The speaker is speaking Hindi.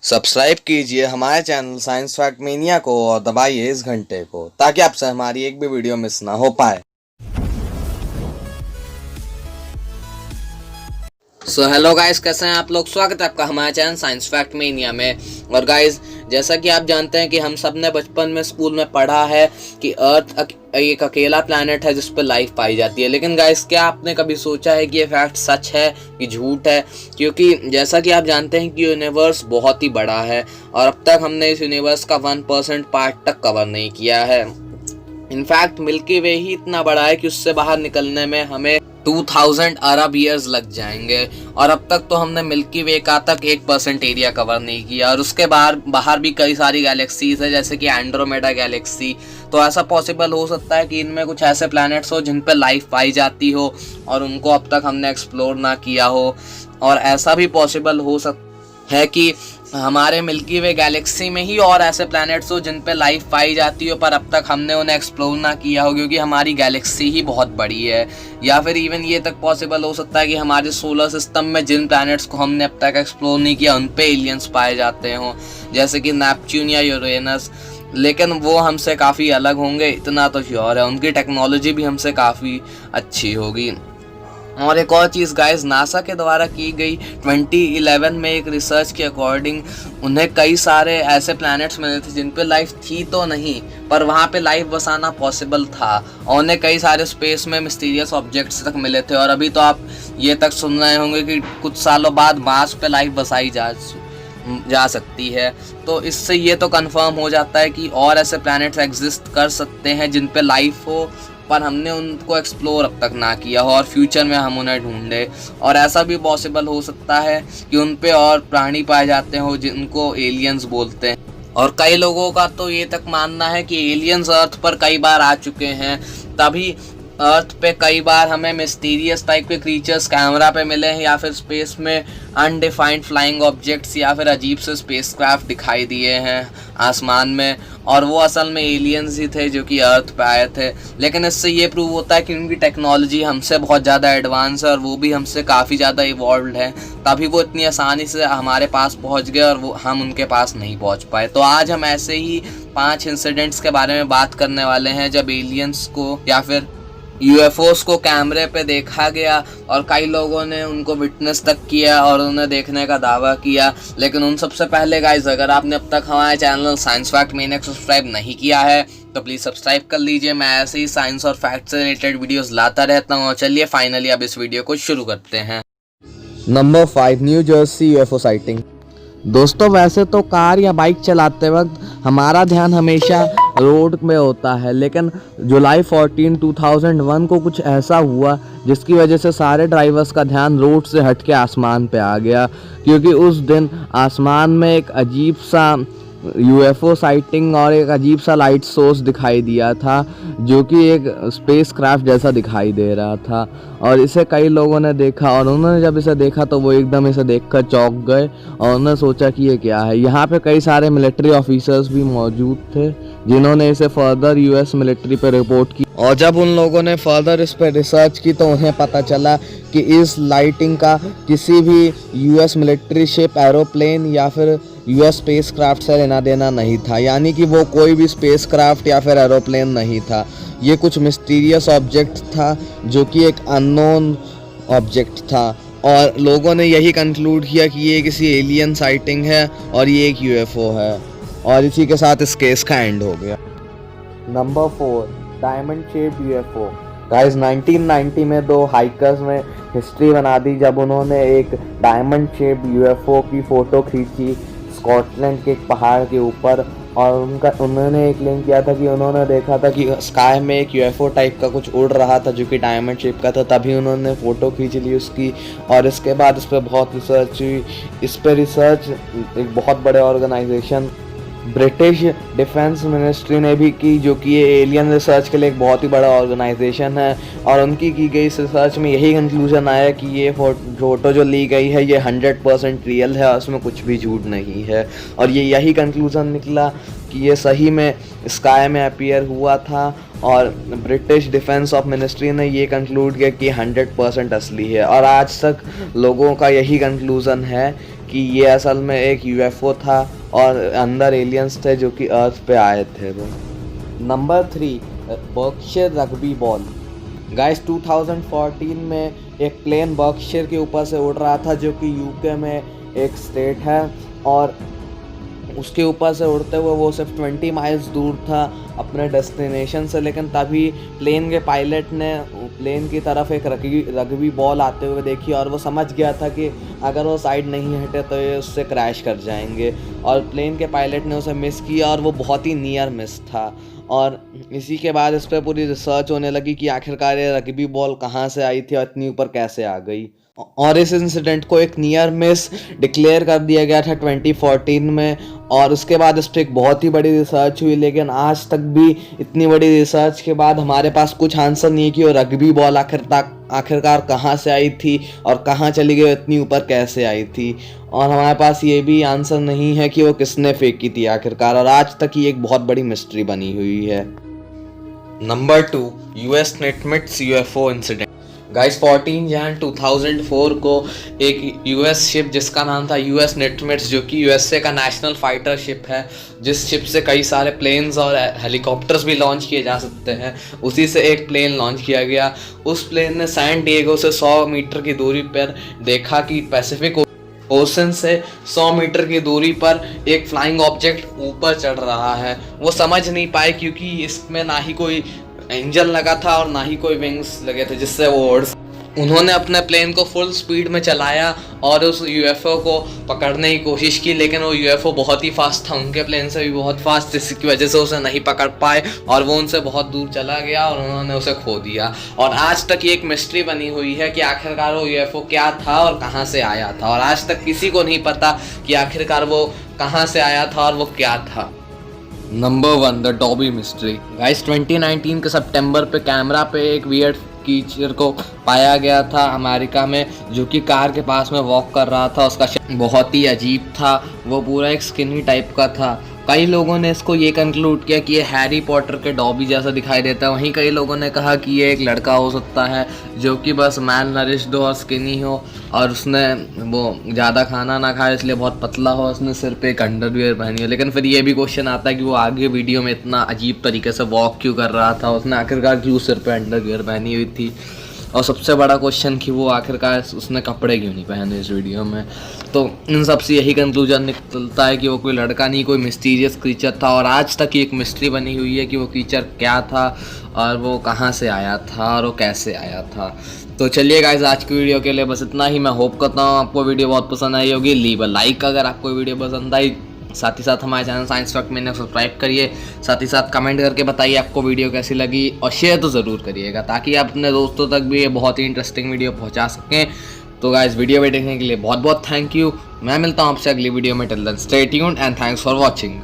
सब्सक्राइब कीजिए हमारे चैनल साइंस फैक्ट मेनिया को और दबाइए इस घंटे को ताकि आपसे हमारी एक भी वीडियो मिस ना हो पाए। हेलो गाइस, कैसे हैं आप लोग। स्वागत है आपका हमारे चैनल साइंस फैक्ट मेनिया में। और गाइस, जैसा कि आप जानते हैं कि हम सब ने बचपन में स्कूल में पढ़ा है कि अर्थ एक अकेला प्लैनेट है जिस पर लाइफ पाई जाती है। लेकिन गाइस, क्या आपने कभी सोचा है कि ये फैक्ट सच है कि झूठ है? क्योंकि जैसा कि आप जानते हैं कि यूनिवर्स बहुत ही बड़ा है और अब तक हमने इस यूनिवर्स का 1% पार्ट तक कवर नहीं किया है। इनफैक्ट मिल्की वे ही इतना बड़ा है कि उससे बाहर निकलने में हमें 2000 अरब ईयर्स लग जाएंगे और अब तक तो हमने मिल्की वे का तक 1% एरिया कवर नहीं किया। और उसके बाहर भी कई सारी गैलेक्सीज है, जैसे कि एंड्रोमेडा गैलेक्सी। तो ऐसा पॉसिबल हो सकता है कि इनमें कुछ ऐसे प्लैनेट्स हो जिन पे लाइफ पाई जाती हो और उनको अब तक हमने एक्सप्लोर ना किया हो। और ऐसा भी पॉसिबल हो सकता है कि हमारे मिल्की वे गैलेक्सी में ही और ऐसे प्लैनेट्स हो जिन पे लाइफ पाई जाती हो पर अब तक हमने उन्हें एक्सप्लोर ना किया हो, क्योंकि हमारी गैलेक्सी ही बहुत बड़ी है। या फिर इवन ये तक पॉसिबल हो सकता है कि हमारे सोलर सिस्टम में जिन प्लैनेट्स को हमने अब तक एक्सप्लोर नहीं किया उन पे एलियंस पाए जाते हों, जैसे कि नेपच्यून या यूरेनस। लेकिन वो हमसे काफ़ी अलग होंगे, इतना तो श्योर है। उनकी टेक्नोलॉजी भी हमसे काफ़ी अच्छी होगी। और एक और चीज़ गाइस, नासा के द्वारा की गई 2011 में एक रिसर्च के अकॉर्डिंग उन्हें कई सारे ऐसे प्लैनेट्स मिले थे जिन पे लाइफ थी तो नहीं, पर वहाँ पे लाइफ बसाना पॉसिबल था। और उन्हें कई सारे स्पेस में मिस्टीरियस ऑब्जेक्ट्स तक मिले थे। और अभी तो आप ये तक सुन रहे होंगे कि कुछ सालों बाद मार्स पे लाइफ बसाई जा सकती है। तो इससे ये तो कंफर्म हो जाता है कि और ऐसे प्लैनेट्स एग्जिस्ट कर सकते हैं जिन पे लाइफ हो, पर हमने उनको एक्सप्लोर अब तक ना किया हो और फ्यूचर में हम उन्हें ढूंढे। और ऐसा भी पॉसिबल हो सकता है कि उन पे और प्राणी पाए जाते हो जिनको एलियंस बोलते हैं। और कई लोगों का तो ये तक मानना है कि एलियंस अर्थ पर कई बार आ चुके हैं, तभी अर्थ पे कई बार हमें मिस्टीरियस टाइप के क्रीचर्स कैमरा पे मिले हैं या फिर स्पेस में अनडिफाइंड फ्लाइंग ऑब्जेक्ट्स या फिर अजीब से स्पेसक्राफ्ट दिखाई दिए हैं आसमान में, और वो असल में एलियंस ही थे जो कि अर्थ पे आए थे। लेकिन इससे ये प्रूव होता है कि उनकी टेक्नोलॉजी हमसे बहुत ज़्यादा एडवांस है और वो भी हमसे काफ़ी ज़्यादा इवॉल्व्ड है, तभी वो इतनी आसानी से हमारे पास पहुंच गए और वो हम उनके पास नहीं पहुंच पाए। तो आज हम ऐसे ही 5 इंसिडेंट्स के बारे में बात करने वाले हैं जब एलियंस को या फिर यूएफओस को कैमरे पे देखा गया और कई लोगों ने उनको विटनेस तक किया और उन्हें देखने का दावा किया। लेकिन उन सबसे पहले गाइस, अगर आपने अब तक हमारे चैनल साइंस फैक्ट मेनिया को सब्सक्राइब नहीं किया है तो प्लीज़ सब्सक्राइब कर लीजिए। मैं ऐसे ही साइंस और फैक्ट से रिलेटेड वीडियोस लाता रहता हूँ। चलिए फाइनली अब इस वीडियो को शुरू करते हैं। Number 5, New Jersey UFO sighting. दोस्तों, वैसे तो कार या बाइक चलाते वक्त हमारा ध्यान हमेशा रोड में होता है, लेकिन जुलाई 14, 2001 को कुछ ऐसा हुआ जिसकी वजह से सारे ड्राइवर्स का ध्यान रोड से हट के आसमान पे आ गया, क्योंकि उस दिन आसमान में एक अजीब सा यूएफओ साइटिंग और एक अजीब सा लाइट सोर्स दिखाई दिया था जो कि एक स्पेस क्राफ्ट जैसा दिखाई दे रहा था। और इसे कई लोगों ने देखा और उन्होंने जब इसे देखा तो वो एकदम इसे देखकर चौंक गए और उन्होंने सोचा कि ये क्या है। यहाँ पे कई सारे मिलिट्री ऑफिसर्स भी मौजूद थे जिन्होंने इसे फर्दर यूएस मिलिट्री पे रिपोर्ट की। और जब उन लोगों ने फर्दर इस पर रिसर्च की तो उन्हें पता चला कि इस लाइटिंग का किसी भी यूएस मिलिट्री शिप, एरोप्लेन या फिर यूएस स्पेस क्राफ्ट से लेना देना नहीं था। यानी कि वो कोई भी स्पेस क्राफ्ट या फिर एरोप्लेन नहीं था। ये कुछ मिस्टीरियस ऑब्जेक्ट था जो कि एक अननोन ऑब्जेक्ट था और लोगों ने यही कंक्लूड किया कि ये किसी एलियन साइटिंग है और ये एक यूएफओ है। और इसी के साथ इस केस का एंड हो गया। Number 4, diamond shaped UFO. Guys, 1990 में 2 हाइकर्स ने हिस्ट्री बना दी जब उन्होंने एक डायमंड शेप्ड यूएफओ की फ़ोटो खींची स्कॉटलैंड के एक पहाड़ के ऊपर। और उन्होंने एक क्लेम किया था कि उन्होंने देखा था कि स्काई में एक यूएफओ टाइप का कुछ उड़ रहा था जो कि डायमंड शेप का था, तभी उन्होंने फ़ोटो खींच ली उसकी। और इसके बाद इस पर बहुत रिसर्च हुई। इस पर रिसर्च एक बहुत बड़े ऑर्गेनाइजेशन ब्रिटिश डिफेंस मिनिस्ट्री ने भी की, जो कि ये एलियन रिसर्च के लिए एक बहुत ही बड़ा ऑर्गेनाइजेशन है। और उनकी की गई रिसर्च में यही कंक्लूजन आया कि ये फ़ोटो जो ली गई है ये 100% रियल है और उसमें कुछ भी झूठ नहीं है। और ये यही कंक्लूजन निकला कि ये सही में स्काई में अपीयर हुआ था और ब्रिटिश डिफेंस ऑफ मिनिस्ट्री ने ये कंक्लूड किया कि 100% असली है। और आज तक लोगों का यही कंक्लूजन है कि ये असल में एक यूएफओ था और अंदर एलियंस थे जो कि अर्थ पे आए थे वो। Number 3, Berkshire rugby ball. Guys 2014 में एक प्लेन बर्कशायर के ऊपर से उड़ रहा था जो कि यूके में एक स्टेट है, और उसके ऊपर से उड़ते हुए वो सिर्फ 20 माइल्स दूर था अपने डेस्टिनेशन से, लेकिन तभी प्लेन के पायलट ने प्लेन की तरफ एक रग्बी बॉल आते हुए देखी और वो समझ गया था कि अगर वो साइड नहीं हटे तो ये उससे क्रैश कर जाएंगे, और प्लेन के पायलट ने उसे मिस किया और वो बहुत ही नियर मिस था। और इसी के बाद इस पर पूरी रिसर्च होने लगी कि आखिरकार ये रग्बी बॉल कहाँ से आई थी और इतनी ऊपर कैसे आ गई, और इस इंसिडेंट को एक नियर मिस डिक्लेयर कर दिया गया था 2014 में। और उसके बाद इस पर एक बहुत ही बड़ी रिसर्च हुई, लेकिन आज तक भी इतनी बड़ी रिसर्च के बाद हमारे पास कुछ आंसर नहीं है कि वो रग्बी बॉल आखिरकार कहाँ से आई थी और कहाँ चली गई, इतनी ऊपर कैसे आई थी, और हमारे पास ये भी आंसर नहीं है कि वो किसने फेंकी थी आखिरकार, और आज तक ये एक बहुत बड़ी मिस्ट्री बनी हुई है। नंबर 2, यूएस नेटमिट्स यूएफओ इंसिडेंट। गाइस 14 जन 2004 को एक यूएस शिप जिसका नाम था यूएस नेटमिट्स, जो कि यूएसए का नेशनल फाइटर शिप है, जिस शिप से कई सारे प्लेन्स और हेलीकॉप्टर्स भी लॉन्च किए जा सकते हैं, उसी से एक प्लेन लॉन्च किया गया। उस प्लेन ने सैन डिएगो से 100 मीटर की दूरी पर देखा कि पैसिफिक ओशन से 100 मीटर की दूरी पर एक फ्लाइंग ऑब्जेक्ट ऊपर चढ़ रहा है। वो समझ नहीं पाए क्योंकि इसमें ना ही कोई इंजन लगा था और ना ही कोई विंग्स लगे थे जिससे वो उड़। उन्होंने अपने प्लेन को फुल स्पीड में चलाया और उस यूएफओ को पकड़ने की कोशिश की, लेकिन वो यूएफओ बहुत ही फास्ट था, उनके प्लेन से भी बहुत फास्ट, जिसकी वजह से उसे नहीं पकड़ पाए और वो उनसे बहुत दूर चला गया और उन्होंने उसे खो दिया। और आज तक ये एक मिस्ट्री बनी हुई है कि आखिरकार वो यूएफओ क्या था और कहाँ से आया था, और आज तक किसी को नहीं पता कि आखिरकार वो कहाँ से आया था और वो क्या था। Number 1, the dobby mystery. Guys 2019 के सितंबर पे कैमरा पे एक वियर्ड क्रीचर को पाया गया था अमेरिका में, जो कि कार के पास में वॉक कर रहा था। उसका बहुत ही अजीब था, वो पूरा एक स्किनी टाइप का था। कई लोगों ने इसको ये कंक्लूड किया कि ये हैरी पॉटर के डॉबी जैसा दिखाई देता है, वहीं कई लोगों ने कहा कि ये एक लड़का हो सकता है जो कि बस मैल नरिश्ड हो और स्किनी हो, और उसने वो ज़्यादा खाना ना खाए इसलिए बहुत पतला हो, उसने सिर पे एक अंडरवियर पहनी हो। लेकिन फिर ये भी क्वेश्चन आता है कि वो आगे वीडियो में इतना अजीब तरीके से वॉक क्यों कर रहा था, उसने आखिरकार क्यों सिर पे अंडरवियर पहनी हुई थी, और सबसे बड़ा क्वेश्चन कि वो आखिरकार उसने कपड़े क्यों नहीं पहने इस वीडियो में। तो इन सब से यही कंक्लूजन निकलता है कि वो कोई लड़का नहीं, कोई मिस्टीरियस क्रीचर था, और आज तक एक मिस्ट्री बनी हुई है कि वो क्रीचर क्या था और वो कहाँ से आया था और वो कैसे आया था। तो चलिए गाइस, आज की वीडियो के लिए बस इतना ही। मैं होप करता हूँ आपको वीडियो बहुत पसंद आई होगी। लीव अ लाइक अगर आपको वीडियो पसंद आई, साथ ही साथ हमारे चैनल साइंस फैक्ट में सब्सक्राइब करिए, साथ ही साथ कमेंट करके बताइए आपको वीडियो कैसी लगी, और शेयर तो ज़रूर करिएगा ताकि आप अपने दोस्तों तक भी ये बहुत ही इंटरेस्टिंग वीडियो पहुंचा सकें। तो गाइस, वीडियो में देखने के लिए बहुत बहुत थैंक यू। मैं मिलता हूं आपसे अगली वीडियो में। Till then stay tuned and thanks for watching.